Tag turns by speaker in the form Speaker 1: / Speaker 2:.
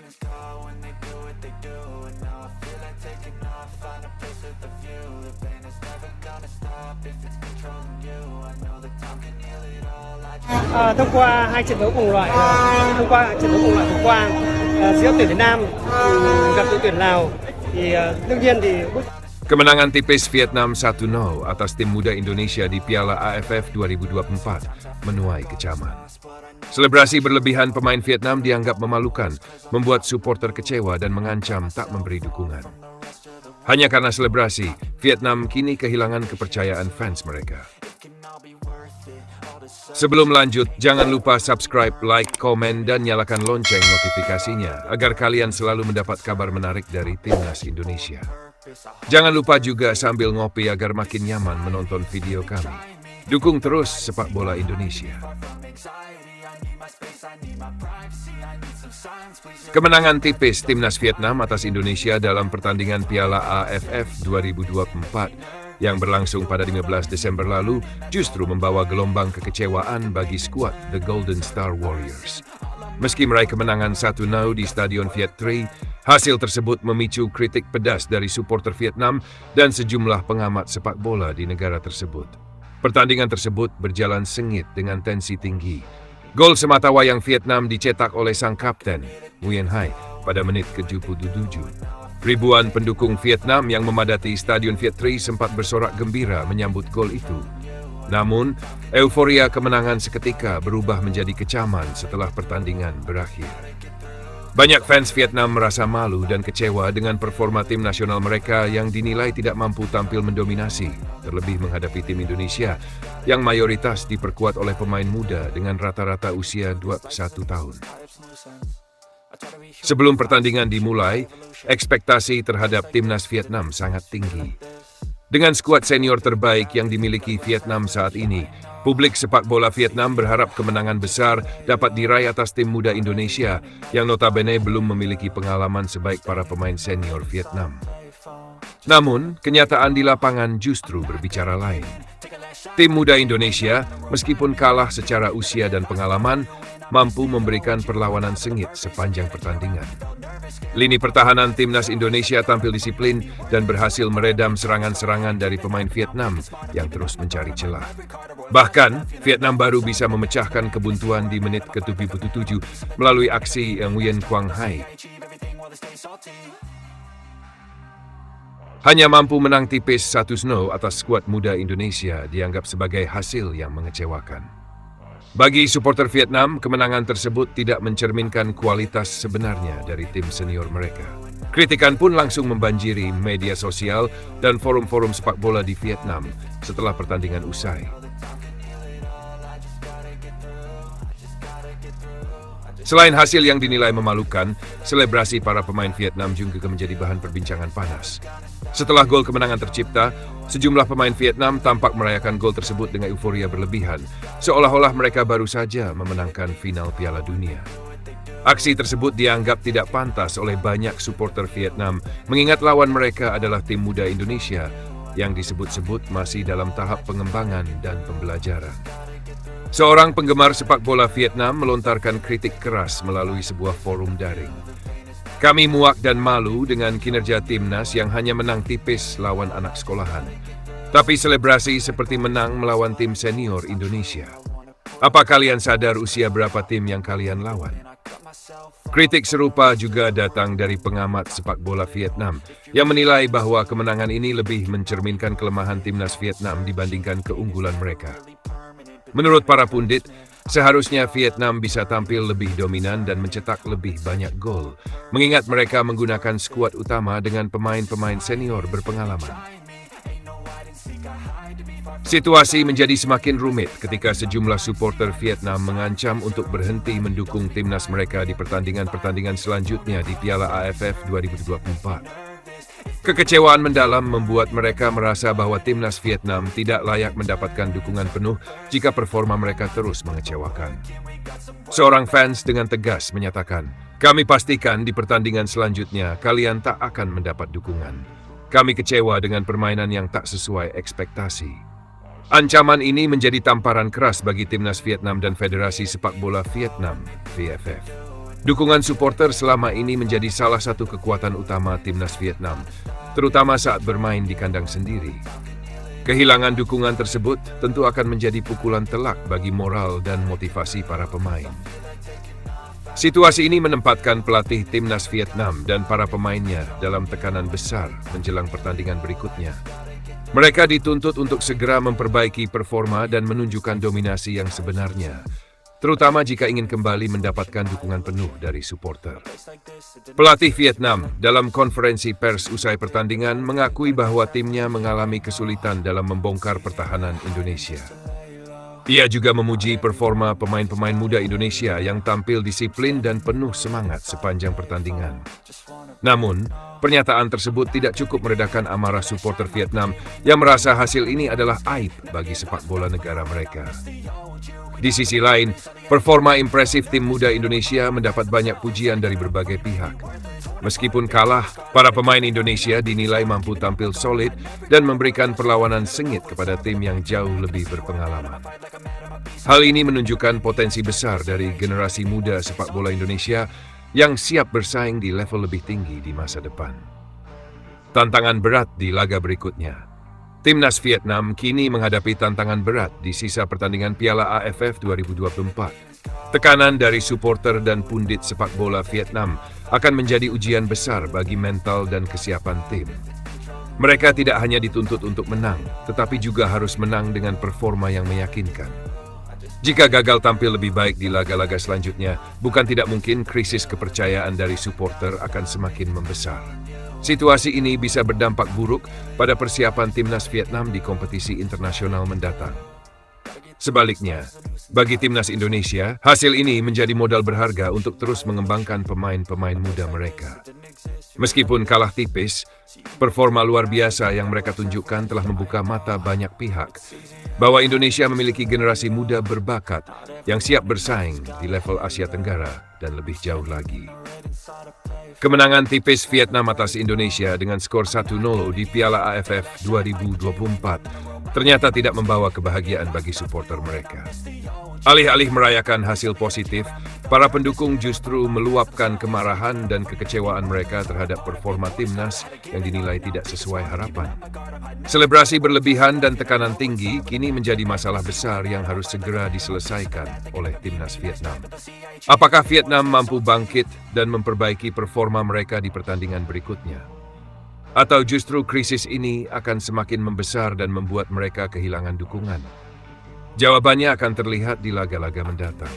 Speaker 1: Thông qua hai trận đấu cùng loại, vừa qua giữa tuyển Việt Nam gặp đội tuyển Lào thì đương nhiên thì
Speaker 2: Kemenangan tipis Vietnam 1-0 atas tim muda Indonesia di Piala AFF 2024 menuai kecaman. Selebrasi berlebihan pemain Vietnam dianggap memalukan, membuat supporter kecewa dan mengancam tak memberi dukungan. Hanya karena selebrasi, Vietnam kini kehilangan kepercayaan fans mereka. Sebelum lanjut, jangan lupa subscribe, like, komen, dan nyalakan lonceng notifikasinya agar kalian selalu mendapat kabar menarik dari Timnas Indonesia. Jangan lupa juga sambil ngopi agar makin nyaman menonton video kami. Dukung terus sepak bola Indonesia. Kemenangan tipis Timnas Vietnam atas Indonesia dalam pertandingan Piala AFF 2024 yang berlangsung pada 15 Desember lalu justru membawa gelombang kekecewaan bagi skuad The Golden Star Warriors. Meski meraih kemenangan 1-0 di Stadion Viet Tri, hasil tersebut memicu kritik pedas dari supporter Vietnam dan sejumlah pengamat sepak bola di negara tersebut. Pertandingan tersebut berjalan sengit dengan tensi tinggi. Gol sematawayang Vietnam dicetak oleh sang kapten, Nguyen Hai, pada menit ke-77. Ribuan pendukung Vietnam yang memadati Stadion Viet Tri sempat bersorak gembira menyambut gol itu. Namun, euforia kemenangan seketika berubah menjadi kecaman setelah pertandingan berakhir. Banyak fans Vietnam merasa malu dan kecewa dengan performa tim nasional mereka yang dinilai tidak mampu tampil mendominasi, terlebih menghadapi tim Indonesia yang mayoritas diperkuat oleh pemain muda dengan rata-rata usia 21 tahun. Sebelum pertandingan dimulai, ekspektasi terhadap timnas Vietnam sangat tinggi. Dengan skuad senior terbaik yang dimiliki Vietnam saat ini, publik sepak bola Vietnam berharap kemenangan besar dapat diraih atas tim muda Indonesia yang notabene belum memiliki pengalaman sebaik para pemain senior Vietnam. Namun, kenyataan di lapangan justru berbicara lain. Tim muda Indonesia, meskipun kalah secara usia dan pengalaman, mampu memberikan perlawanan sengit sepanjang pertandingan. Lini pertahanan timnas Indonesia tampil disiplin dan berhasil meredam serangan-serangan dari pemain Vietnam yang terus mencari celah. Bahkan, Vietnam baru bisa memecahkan kebuntuan di menit ke-77 melalui aksi Nguyen Quang Hai. Hanya mampu menang tipis 1-0 atas skuad muda Indonesia dianggap sebagai hasil yang mengecewakan. Bagi supporter Vietnam, kemenangan tersebut tidak mencerminkan kualitas sebenarnya dari tim senior mereka. Kritikan pun langsung membanjiri media sosial dan forum-forum sepak bola di Vietnam setelah pertandingan usai. Selain hasil yang dinilai memalukan, selebrasi para pemain Vietnam juga menjadi bahan perbincangan panas. Setelah gol kemenangan tercipta, sejumlah pemain Vietnam tampak merayakan gol tersebut dengan euforia berlebihan, seolah-olah mereka baru saja memenangkan final Piala Dunia. Aksi tersebut dianggap tidak pantas oleh banyak supporter Vietnam, mengingat lawan mereka adalah tim muda Indonesia yang disebut-sebut masih dalam tahap pengembangan dan pembelajaran. Seorang penggemar sepak bola Vietnam melontarkan kritik keras melalui sebuah forum daring. Kami muak dan malu dengan kinerja timnas yang hanya menang tipis lawan anak sekolahan. Tapi selebrasi seperti menang melawan tim senior Indonesia. Apa kalian sadar usia berapa tim yang kalian lawan? Kritik serupa juga datang dari pengamat sepak bola Vietnam yang menilai bahwa kemenangan ini lebih mencerminkan kelemahan timnas Vietnam dibandingkan keunggulan mereka. Menurut para pundit, seharusnya Vietnam bisa tampil lebih dominan dan mencetak lebih banyak gol, mengingat mereka menggunakan skuad utama dengan pemain-pemain senior berpengalaman. Situasi menjadi semakin rumit ketika sejumlah supporter Vietnam mengancam untuk berhenti mendukung timnas mereka di pertandingan-pertandingan selanjutnya di Piala AFF 2024. Kekecewaan mendalam membuat mereka merasa bahwa timnas Vietnam tidak layak mendapatkan dukungan penuh jika performa mereka terus mengecewakan. Seorang fans dengan tegas menyatakan, "Kami pastikan di pertandingan selanjutnya kalian tak akan mendapat dukungan. Kami kecewa dengan permainan yang tak sesuai ekspektasi." Ancaman ini menjadi tamparan keras bagi timnas Vietnam dan Federasi Sepak Bola Vietnam, VFF. Dukungan supporter selama ini menjadi salah satu kekuatan utama timnas Vietnam, terutama saat bermain di kandang sendiri. Kehilangan dukungan tersebut tentu akan menjadi pukulan telak bagi moral dan motivasi para pemain. Situasi ini menempatkan pelatih timnas Vietnam dan para pemainnya dalam tekanan besar menjelang pertandingan berikutnya. Mereka dituntut untuk segera memperbaiki performa dan menunjukkan dominasi yang sebenarnya, terutama jika ingin kembali mendapatkan dukungan penuh dari supporter. Pelatih Vietnam dalam konferensi pers usai pertandingan mengakui bahwa timnya mengalami kesulitan dalam membongkar pertahanan Indonesia. Ia juga memuji performa pemain-pemain muda Indonesia yang tampil disiplin dan penuh semangat sepanjang pertandingan. Namun, pernyataan tersebut tidak cukup meredakan amarah supporter Vietnam yang merasa hasil ini adalah aib bagi sepak bola negara mereka. Di sisi lain, performa impresif tim muda Indonesia mendapat banyak pujian dari berbagai pihak. Meskipun kalah, para pemain Indonesia dinilai mampu tampil solid dan memberikan perlawanan sengit kepada tim yang jauh lebih berpengalaman. Hal ini menunjukkan potensi besar dari generasi muda sepak bola Indonesia yang siap bersaing di level lebih tinggi di masa depan. Tantangan berat di laga berikutnya. Timnas Vietnam kini menghadapi tantangan berat di sisa pertandingan Piala AFF 2024. Tekanan dari supporter dan pundit sepak bola Vietnam akan menjadi ujian besar bagi mental dan kesiapan tim. Mereka tidak hanya dituntut untuk menang, tetapi juga harus menang dengan performa yang meyakinkan. Jika gagal tampil lebih baik di laga-laga selanjutnya, bukan tidak mungkin krisis kepercayaan dari supporter akan semakin membesar. Situasi ini bisa berdampak buruk pada persiapan timnas Vietnam di kompetisi internasional mendatang. Sebaliknya, bagi timnas Indonesia, hasil ini menjadi modal berharga untuk terus mengembangkan pemain-pemain muda mereka. Meskipun kalah tipis, performa luar biasa yang mereka tunjukkan telah membuka mata banyak pihak bahwa Indonesia memiliki generasi muda berbakat yang siap bersaing di level Asia Tenggara dan lebih jauh lagi. Kemenangan tipis Vietnam atas Indonesia dengan skor 1-0 di Piala AFF 2024 ternyata tidak membawa kebahagiaan bagi supporter mereka. Alih-alih merayakan hasil positif, para pendukung justru meluapkan kemarahan dan kekecewaan mereka terhadap performa timnas yang dinilai tidak sesuai harapan. Selebrasi berlebihan dan tekanan tinggi kini menjadi masalah besar yang harus segera diselesaikan oleh timnas Vietnam. Apakah Vietnam mampu bangkit dan memperbaiki performa mereka di pertandingan berikutnya? Atau justru krisis ini akan semakin membesar dan membuat mereka kehilangan dukungan? Jawabannya akan terlihat di laga-laga mendatang.